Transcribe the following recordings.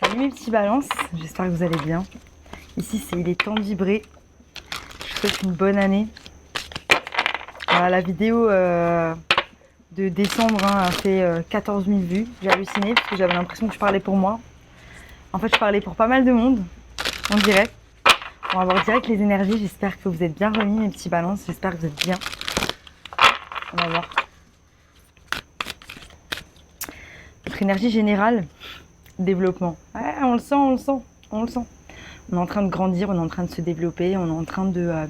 Salut mes petits balances, j'espère que vous allez bien. Ici il est temps de vibrer. Je vous souhaite une bonne année. Voilà, la vidéo de décembre a fait 14 000 vues. J'ai halluciné parce que j'avais l'impression que je parlais pour moi. En fait je parlais pour pas mal de monde, on dirait. On va voir direct les énergies, j'espère que vous êtes bien remis mes petits balances, j'espère que vous êtes bien. On va voir. Votre énergie générale, développement. Ouais, on le sent, on le sent, on le sent. On est en train de grandir, on est en train de se développer, on est en train de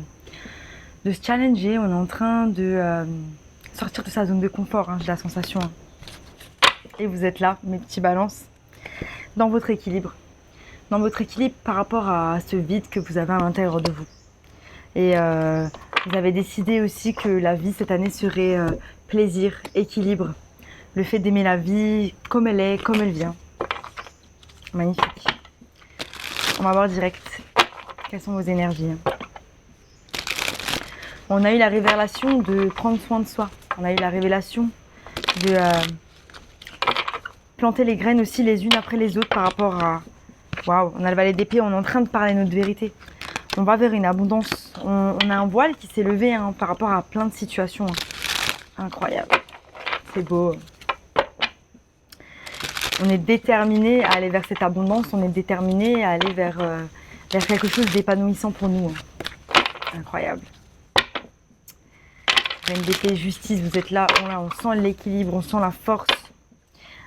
se challenger, on est en train de sortir de sa zone de confort, hein, j'ai la sensation. Hein. Et vous êtes là, mes petits balances, dans votre équilibre. Dans votre équilibre par rapport à ce vide que vous avez à l'intérieur de vous. Et vous avez décidé aussi que la vie cette année serait plaisir, équilibre. Le fait d'aimer la vie comme elle est, comme elle vient. Magnifique. On va voir direct quelles sont vos énergies. On a eu la révélation de prendre soin de soi. On a eu la révélation de planter les graines aussi les unes après les autres par rapport à... Waouh, on a le valet d'épée, on est en train de parler notre vérité. On va vers une abondance. On a un voile qui s'est levé hein, par rapport à plein de situations. Hein. Incroyable. C'est beau. On est déterminé à aller vers cette abondance. On est déterminé à aller vers quelque chose d'épanouissant pour nous. Hein. Incroyable. Reine d'épée, justice, vous êtes là. On sent l'équilibre, on sent la force.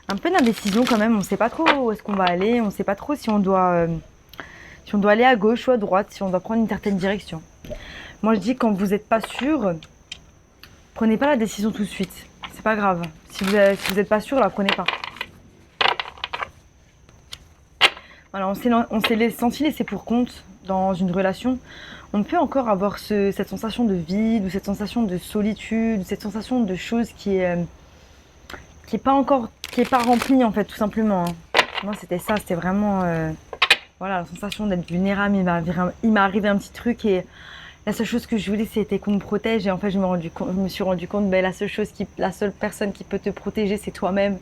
Un peu d'indécision quand même. On ne sait pas trop où est-ce qu'on va aller. On ne sait pas trop si on doit aller à gauche ou à droite, si on doit prendre une certaine direction. Moi, je dis quand vous n'êtes pas sûr, prenez pas la décision tout de suite. C'est pas grave. Si vous n'êtes pas sûr, la prenez pas. Voilà, on s'est senti laissé pour compte dans une relation. On peut encore avoir cette sensation de vide, ou cette sensation de solitude, ou cette sensation de choses qui est pas remplie en fait, tout simplement. Hein. Moi, c'était ça, c'était vraiment voilà, la sensation d'être vulnérable. Il m'est arrivé un petit truc et la seule chose que je voulais, c'était qu'on me protège. Et en fait, je me suis rendu compte, la seule personne qui peut te protéger, c'est toi-même.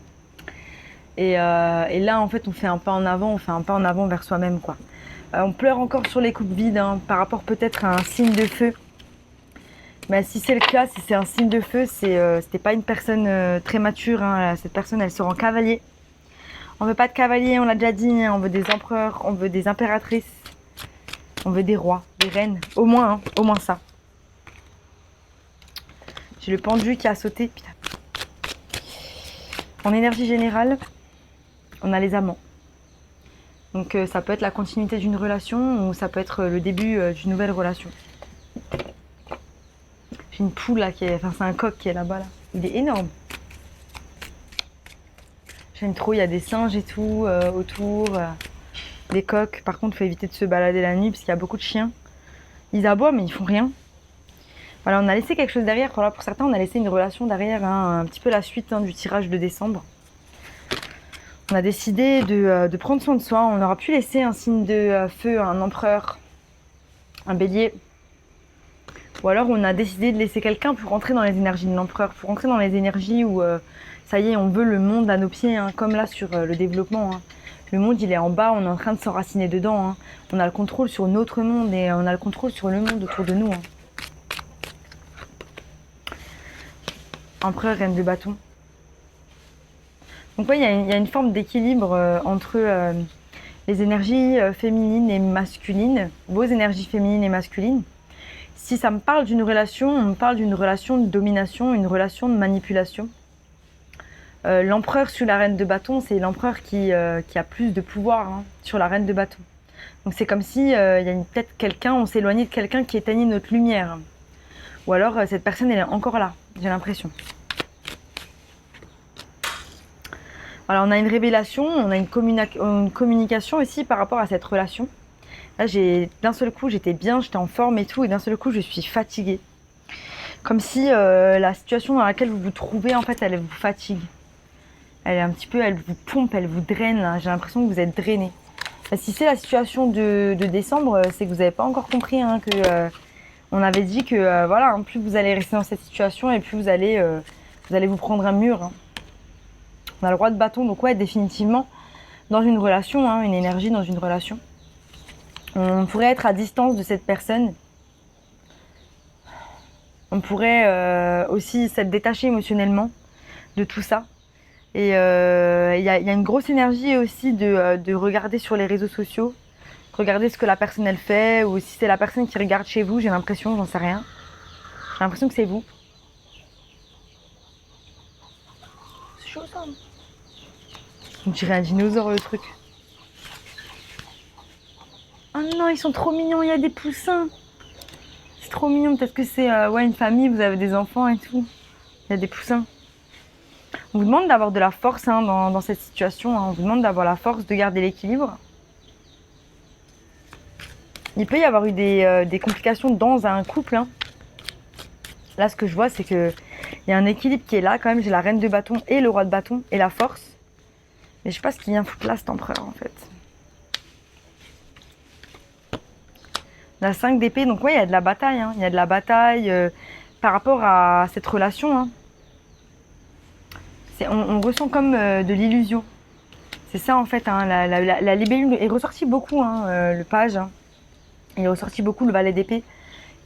Et là, en fait, on fait un pas en avant, vers soi-même, quoi. On pleure encore sur les coupes vides, hein, par rapport peut-être à un signe de feu. Mais si c'est le cas, si c'est un signe de feu, c'était pas une personne très mature. Hein. Cette personne, elle se rend cavalier. On veut pas de cavalier, on l'a déjà dit. Hein. On veut des empereurs, on veut des impératrices. On veut des rois, des reines. Au moins ça. J'ai le pendu qui a sauté. Putain. En énergie générale, on a les amants. Donc ça peut être la continuité d'une relation ou ça peut être le début d'une nouvelle relation. J'ai une poule là c'est un coq qui est là-bas là. Il est énorme. J'aime trop, il y a des singes et tout autour, des coqs. Par contre, il faut éviter de se balader la nuit parce qu'il y a beaucoup de chiens. Ils aboient mais ils font rien. Voilà, on a laissé quelque chose derrière. Voilà, pour certains, on a laissé une relation derrière, hein, un petit peu la suite hein, du tirage de décembre. On a décidé de prendre soin de soi. On aura pu laisser un signe de feu, un empereur, un bélier. Ou alors on a décidé de laisser quelqu'un pour rentrer dans les énergies de l'empereur, pour rentrer dans les énergies où ça y est, on veut le monde à nos pieds, hein, comme là sur le développement. Hein. Le monde, il est en bas, on est en train de s'enraciner dedans. Hein. On a le contrôle sur notre monde et on a le contrôle sur le monde autour de nous. Hein. Empereur, reine de bâton. Donc oui, il y a une forme d'équilibre entre les énergies féminines et masculines, vos énergies féminines et masculines. Si ça me parle d'une relation, on me parle d'une relation de domination, une relation de manipulation. L'empereur sur la reine de bâton, c'est l'empereur qui a plus de pouvoir hein, sur la reine de bâton. Donc c'est comme si il y a peut-être quelqu'un, on s'est éloigné de quelqu'un qui éteignait notre lumière. Ou alors cette personne, elle est encore là, j'ai l'impression. Voilà, on a une révélation, on a une communication aussi par rapport à cette relation. Là, d'un seul coup, j'étais bien, j'étais en forme et tout, et d'un seul coup, je suis fatiguée. Comme si la situation dans laquelle vous vous trouvez, en fait, elle vous fatigue. Elle vous pompe, elle vous draine. J'ai l'impression que vous êtes drainé. Si c'est la situation de décembre, c'est que vous n'avez pas encore compris hein, que on avait dit que voilà, hein, plus vous allez rester dans cette situation et plus vous allez vous prendre un mur. Hein. On a le roi de bâton, donc ouais, définitivement, dans une relation, hein, une énergie dans une relation. On pourrait être à distance de cette personne. On pourrait aussi s'être détaché émotionnellement de tout ça. Et il y a une grosse énergie aussi de regarder sur les réseaux sociaux, regarder ce que la personne elle fait, ou si c'est la personne qui regarde chez vous, j'ai l'impression, j'en sais rien. J'ai l'impression que c'est vous. C'est chaud ça. On dirait un dinosaure le truc. Oh non, ils sont trop mignons, il y a des poussins. C'est trop mignon, peut-être que c'est ouais, une famille, vous avez des enfants et tout. Il y a des poussins. On vous demande d'avoir de la force hein, dans cette situation. Hein. On vous demande d'avoir la force de garder l'équilibre. Il peut y avoir eu des complications dans un couple. Hein. Là, ce que je vois, c'est qu'il y a un équilibre qui est là. Quand même, j'ai la reine de bâton et le roi de bâton et la force. Mais je sais pas ce qui vient foutre là, cet empereur, en fait. La 5 d'épée, donc ouais, il y a de la bataille. Hein. Il y a de la bataille par rapport à cette relation. Hein. On ressent comme de l'illusion. C'est ça en fait, hein, la libellule est ressortie beaucoup, hein, le page. Hein. Il est ressorti beaucoup le valet d'épée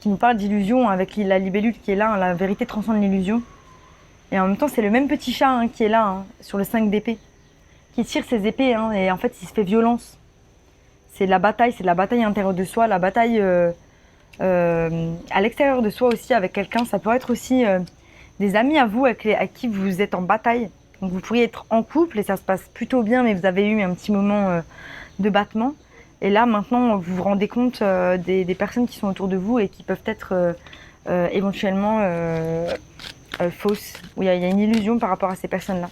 qui nous parle d'illusion avec la libellule qui est là, hein, la vérité transcende l'illusion. Et en même temps, c'est le même petit chat hein, qui est là, hein, sur le 5 d'épée, qui tire ses épées hein, et en fait, il se fait violence. C'est de la bataille intérieure de soi, la bataille à l'extérieur de soi aussi avec quelqu'un. Ça peut être aussi des amis à vous avec qui vous êtes en bataille. Donc vous pourriez être en couple et ça se passe plutôt bien, mais vous avez eu un petit moment de battement. Et là, maintenant, vous vous rendez compte des personnes qui sont autour de vous et qui peuvent être éventuellement fausses. Où il y a une illusion par rapport à ces personnes-là.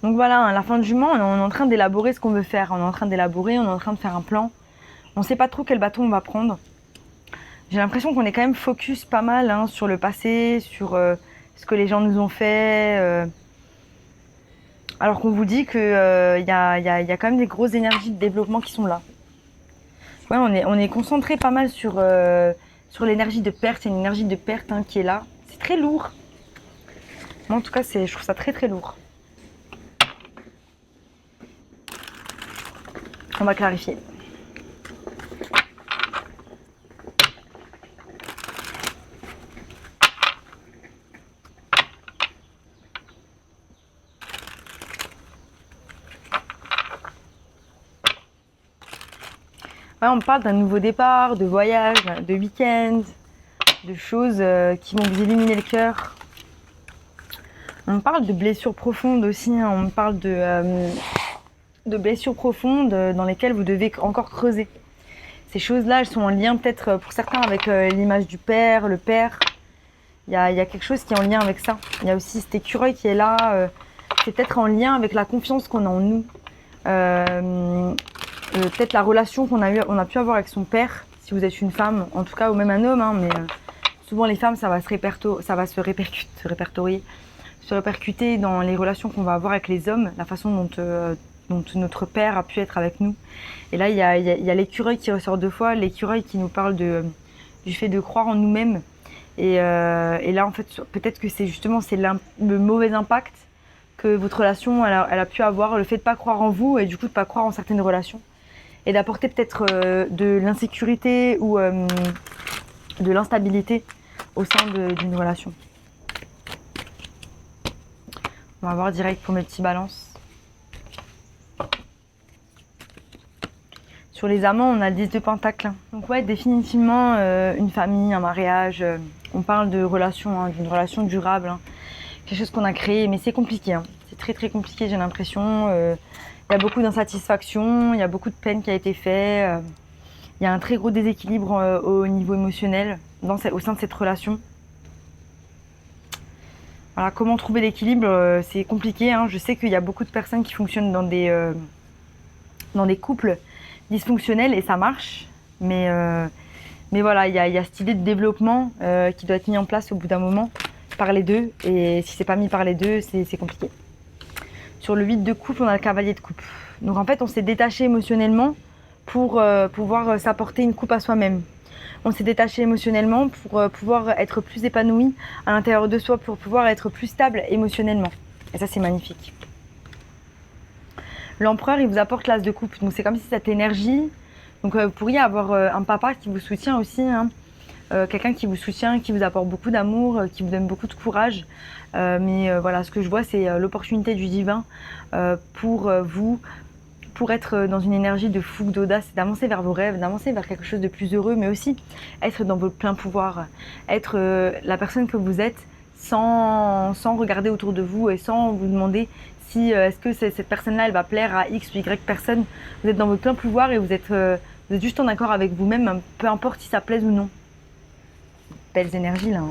Donc voilà, à la fin du mois, on est en train d'élaborer ce qu'on veut faire. On est en train d'élaborer, on est en train de faire un plan. On ne sait pas trop quel bâton on va prendre. J'ai l'impression qu'on est quand même focus pas mal hein, sur le passé, sur ce que les gens nous ont fait. Alors qu'on vous dit qu'il y a quand même des grosses énergies de développement qui sont là. Ouais, on est concentré pas mal sur l'énergie de perte. C'est une énergie de perte hein, qui est là. C'est très lourd. Moi, en tout cas, je trouve ça très très lourd. On va clarifier. Ouais, on parle d'un nouveau départ, de voyage, de week-end, de choses qui vont vous illuminer le cœur. On parle de blessures profondes aussi, hein. On parle de blessures profondes dans lesquelles vous devez encore creuser. Ces choses-là, elles sont en lien peut-être pour certains avec l'image du père, le père. Il y a quelque chose qui est en lien avec ça. Il y a aussi cet écureuil qui est là. C'est peut-être en lien avec la confiance qu'on a en nous. Peut-être la relation qu'on a pu avoir avec son père, si vous êtes une femme, en tout cas, ou même un homme, hein, mais souvent les femmes, ça va se répercuter dans les relations qu'on va avoir avec les hommes, la façon dont notre père a pu être avec nous. Et là, il y a l'écureuil qui ressort deux fois, l'écureuil qui nous parle du fait de croire en nous-mêmes. Et là, en fait, peut-être que c'est le mauvais impact que votre relation elle a pu avoir, le fait de ne pas croire en vous et du coup de ne pas croire en certaines relations. Et d'apporter peut-être de l'insécurité ou de l'instabilité au sein d'une relation. On va voir direct pour mes petits balances. Sur les amants, on a le 10 de Pentacle. Donc ouais, définitivement une famille, un mariage. On parle de relation, hein, d'une relation durable. Hein, quelque chose qu'on a créé, mais c'est compliqué. Hein. C'est très très compliqué, j'ai l'impression. Il y a beaucoup d'insatisfaction, il y a beaucoup de peine qui a été faite. Il y a un très gros déséquilibre au niveau émotionnel au sein de cette relation. Voilà, comment trouver l'équilibre, c'est compliqué. Hein. Je sais qu'il y a beaucoup de personnes qui fonctionnent dans des couples dysfonctionnels et ça marche. Mais voilà, il y a cette idée de développement qui doit être mis en place au bout d'un moment par les deux. Et si c'est pas mis par les deux, c'est compliqué. Sur le 8 de coupe, on a le cavalier de coupe. Donc en fait, on s'est détaché émotionnellement pour pouvoir s'apporter une coupe à soi-même. On s'est détaché émotionnellement pour pouvoir être plus épanoui à l'intérieur de soi, pour pouvoir être plus stable émotionnellement. Et ça, c'est magnifique. L'empereur, il vous apporte l'as de coupe. Donc, c'est comme si cette énergie... Donc, vous pourriez avoir un papa qui vous soutient aussi, hein. Quelqu'un qui vous soutient, qui vous apporte beaucoup d'amour, qui vous donne beaucoup de courage. Mais voilà, ce que je vois, c'est l'opportunité du divin pour vous, pour être dans une énergie de fougue, d'audace, d'avancer vers vos rêves, d'avancer vers quelque chose de plus heureux, mais aussi être dans votre plein pouvoir, être la personne que vous êtes sans regarder autour de vous et sans vous demander si est-ce que cette personne-là, elle va plaire à X ou Y personne. Vous êtes dans votre plein pouvoir et vous êtes juste en accord avec vous-même, hein, peu importe si ça plaise ou non. Belles énergies là. Hein.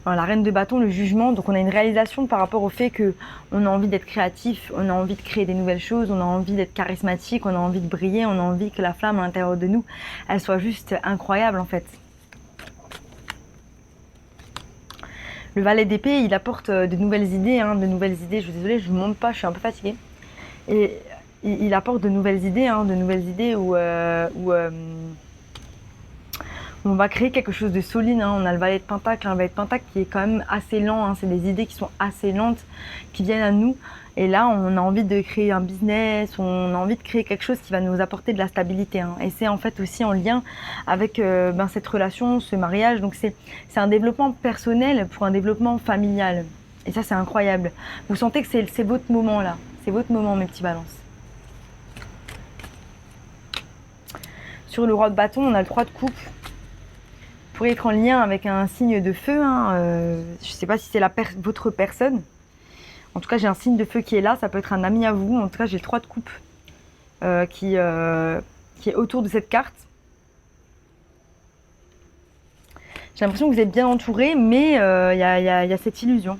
Voilà, la reine de bâton, le jugement. Donc on a une réalisation par rapport au fait qu'on a envie d'être créatif, on a envie de créer des nouvelles choses, on a envie d'être charismatique, on a envie de briller, on a envie que la flamme à l'intérieur de nous, elle soit juste incroyable en fait. Le valet d'épée, il apporte de nouvelles idées, hein, de nouvelles idées. Je suis désolée, je ne vous montre pas, je suis un peu fatiguée. Et il apporte de nouvelles idées, hein, de nouvelles idées où on va créer quelque chose de solide. Hein. On a le valet de pentacle, un valet de pentacle qui est quand même assez lent. Hein. C'est des idées qui sont assez lentes, qui viennent à nous. Et là, on a envie de créer un business, on a envie de créer quelque chose qui va nous apporter de la stabilité. Hein. Et c'est en fait aussi en lien avec cette relation, ce mariage. Donc c'est un développement personnel pour un développement familial. Et ça, c'est incroyable. Vous sentez que c'est votre moment là. C'est votre moment, mes petits balances. Sur le roi de bâton, on a le 3 de coupe. Vous pourriez être en lien avec un signe de feu. Hein. Je ne sais pas si c'est votre personne. En tout cas, j'ai un signe de feu qui est là. Ça peut être un ami à vous. En tout cas, j'ai le 3 de coupe qui est autour de cette carte. J'ai l'impression que vous êtes bien entouré, mais il y a cette illusion.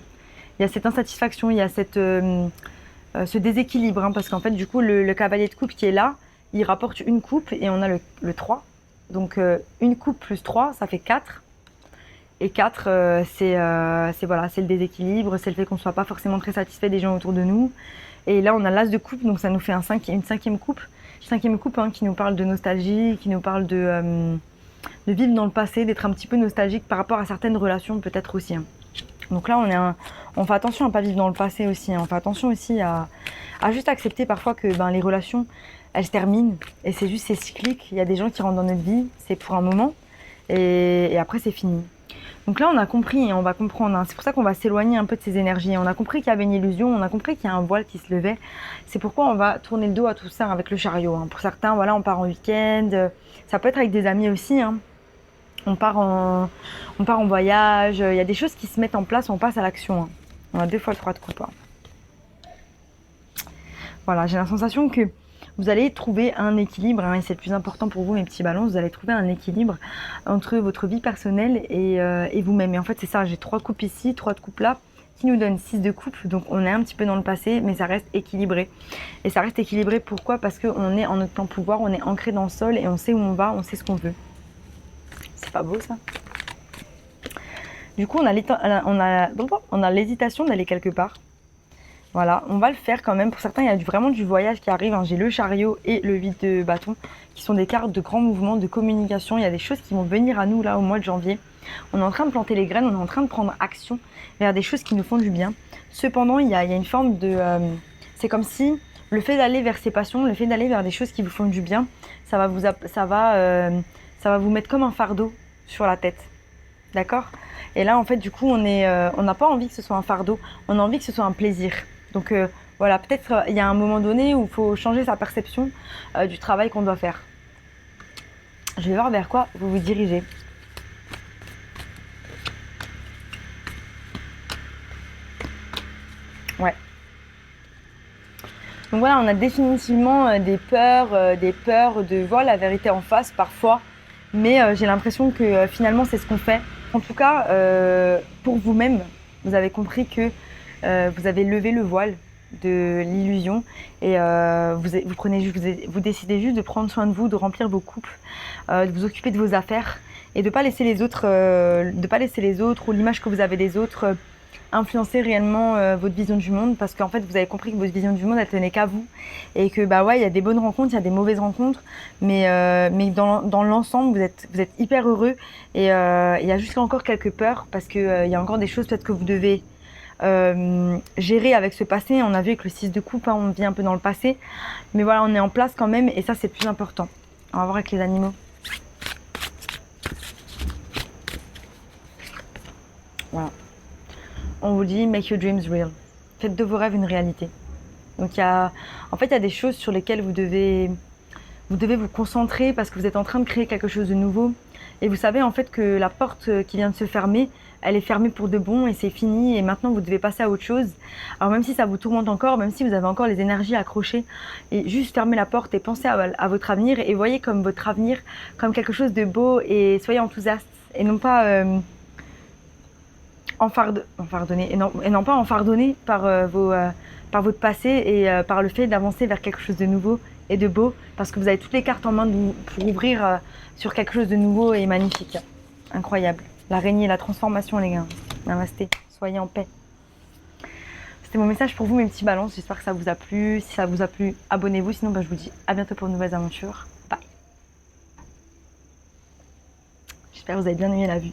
Il y a cette insatisfaction, il y a ce déséquilibre. Hein, parce qu'en fait, du coup, le cavalier de coupe qui est là, il rapporte une coupe et on a le 3. Donc, une coupe plus 3, ça fait 4. Et 4, c'est le déséquilibre, c'est le fait qu'on ne soit pas forcément très satisfait des gens autour de nous. Et là, on a l'as de coupe, donc ça nous fait une cinquième coupe. Cinquième coupe hein, qui nous parle de nostalgie, qui nous parle de vivre dans le passé, d'être un petit peu nostalgique par rapport à certaines relations peut-être aussi. Hein. Donc là, on fait attention à ne pas vivre dans le passé aussi. Hein. On fait attention aussi à juste accepter parfois que les relations, elles se terminent. Et c'est cyclique. Il y a des gens qui rentrent dans notre vie, c'est pour un moment. Et après, c'est fini. Donc là, on a compris et on va comprendre. Hein. C'est pour ça qu'on va s'éloigner un peu de ces énergies. On a compris qu'il y avait une illusion, on a compris qu'il y a un voile qui se levait. C'est pourquoi on va tourner le dos à tout ça avec le chariot. Hein. Pour certains, voilà, on part en week-end. Ça peut être avec des amis aussi. Hein. On part en voyage. Il y a des choses qui se mettent en place, on passe à l'action. Hein. On a 2 fois le 3 de coupe. Hein. Voilà, j'ai la sensation que vous allez trouver un équilibre, hein, et c'est le plus important pour vous, mes petits ballons, vous allez trouver un équilibre entre votre vie personnelle et vous-même. Et en fait, c'est ça, j'ai 3 coupes ici, 3 de coupe là, qui nous donne 6 de coupe. Donc, on est un petit peu dans le passé, mais ça reste équilibré. Et ça reste équilibré, pourquoi? Parce qu'on est en notre plein pouvoir, on est ancré dans le sol et on sait où on va, on sait ce qu'on veut. C'est pas beau, ça? Du coup, on a l'hésitation d'aller quelque part. Voilà, on va le faire quand même. Pour certains, il y a vraiment du voyage qui arrive. Hein. J'ai le chariot et le 8 de bâton qui sont des cartes de grands mouvements, de communication. Il y a des choses qui vont venir à nous là au mois de janvier. On est en train de planter les graines, on est en train de prendre action vers des choses qui nous font du bien. Cependant, il y a une forme de... c'est comme si le fait d'aller vers ses passions, le fait d'aller vers des choses qui vous font du bien, ça va vous mettre comme un fardeau sur la tête. D'accord? Et là, en fait, du coup, on n'a pas envie que ce soit un fardeau, on a envie que ce soit un plaisir. Donc voilà, peut-être il y a un moment donné où il faut changer sa perception du travail qu'on doit faire. Je vais voir vers quoi vous vous dirigez. Ouais. Donc voilà, on a définitivement des peurs de voir la vérité en face parfois. Mais j'ai l'impression que finalement, c'est ce qu'on fait. En tout cas, pour vous-même, vous avez compris que vous avez levé le voile de l'illusion et vous décidez juste de prendre soin de vous, de remplir vos coupes, de vous occuper de vos affaires et de pas laisser les autres ou l'image que vous avez des autres influencer réellement votre vision du monde, parce qu'en fait vous avez compris que votre vision du monde elle tenait qu'à vous et que il y a des bonnes rencontres, il y a des mauvaises rencontres, mais dans l'ensemble vous êtes hyper heureux et il y a juste encore quelques peurs parce que il y a encore des choses peut-être que vous devez gérer avec ce passé. On a vu avec le 6 de coupe, hein, on vit un peu dans le passé. Mais voilà, on est en place quand même et ça, c'est plus important. On va voir avec les animaux. Voilà. On vous dit, make your dreams real. Faites de vos rêves une réalité. Donc, en fait, il y a des choses sur lesquelles vous devez vous concentrer parce que vous êtes en train de créer quelque chose de nouveau. Et vous savez en fait que la porte qui vient de se fermer, elle est fermée pour de bon et c'est fini. Et maintenant, vous devez passer à autre chose. Alors même si ça vous tourmente encore, même si vous avez encore les énergies accrochées, et juste fermez la porte et pensez à votre avenir et voyez comme votre avenir comme quelque chose de beau et soyez enthousiaste et non pas enfardonné et non pas enfardonné par par votre passé et par le fait d'avancer vers quelque chose de nouveau et de beau parce que vous avez toutes les cartes en main pour ouvrir sur quelque chose de nouveau et magnifique. Incroyable. L'araignée, la transformation les gars. Namasté. Soyez en paix. C'était mon message pour vous mes petits balances. J'espère que ça vous a plu. Si ça vous a plu, abonnez-vous. Sinon je vous dis à bientôt pour de nouvelles aventures. Bye. J'espère que vous avez bien aimé la vue.